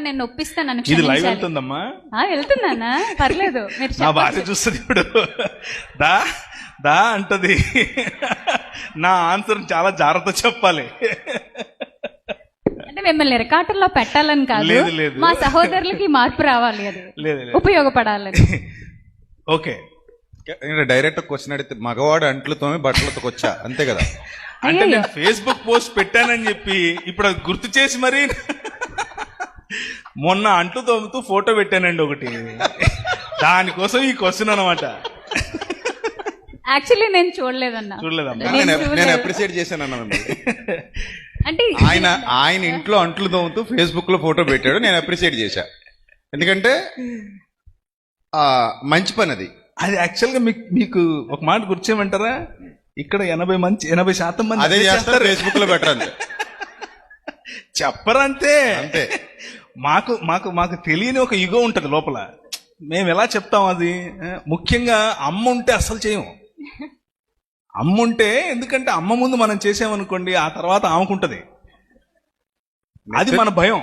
నేను ఒప్పిస్తాను, నన్ను ఇది లైవ్ క్షమించాలి. వెళ్తుందమ్మా, వెళ్తున్నానా? పర్లేదు, మీరు నా చెప్పండి. భార్య చూస్తుంది ఇప్పుడు. దా దా అంటది. నా ఆన్సర్ చాలా జాగ్రత్త చెప్పాలి. అంటే మిమ్మల్ని రికార్డుల్లో పెట్టాలని కాదు, లేదు, లేదు. మా సహోదరులకి మార్పు రావాలి, అది లేదు, లేదు. ఉపయోగపడాలని. ఓకే, డైరెక్ట్ క్వశ్చన్ అడిగితే మగవాడు అంట్లతోనే బట్టలతో వచ్చా అంతే కదా. అంటే నేను ఫేస్బుక్ పోస్ట్ పెట్టానని చెప్పి ఇప్పుడు అది గుర్తు చేసి మరి మొన్న అంట్లు తోముతూ ఫోటో పెట్టానండి ఒకటి, దానికోసం ఈ క్వశ్చన్ అనమాట. యాక్చువల్లీ నేను చూడలేదన్నా. చూడలేదమ్మా. నేను అప్రిషియేట్ చేశాను అన్న. అంటే ఆయన ఇంట్లో అంట్లు తోముతూ ఫేస్బుక్ లో ఫోటో పెట్టాడు, నేను అప్రిషియేట్ చేశా. ఎందుకంటే మంచి పని అది. అది యాక్చువల్గా మీకు ఒక మాట గుర్చేయమంటారా, ఇక్కడ 80% మంది అదే చేస్తారు, ఫేస్బుక్ లో పెట్టరు, చెప్పరంతే. అంతే. మాకు మాకు మాకు తెలియని ఒక యుగో ఉంటది లోపల. మేము ఎలా చెప్తాం అది, ముఖ్యంగా అమ్మ ఉంటే అస్సలు చేయము. అమ్మ ఉంటే, ఎందుకంటే అమ్మ ముందు మనం చేసామనుకోండి, ఆ తర్వాత ఆమెకుంటది, అది మన భయం.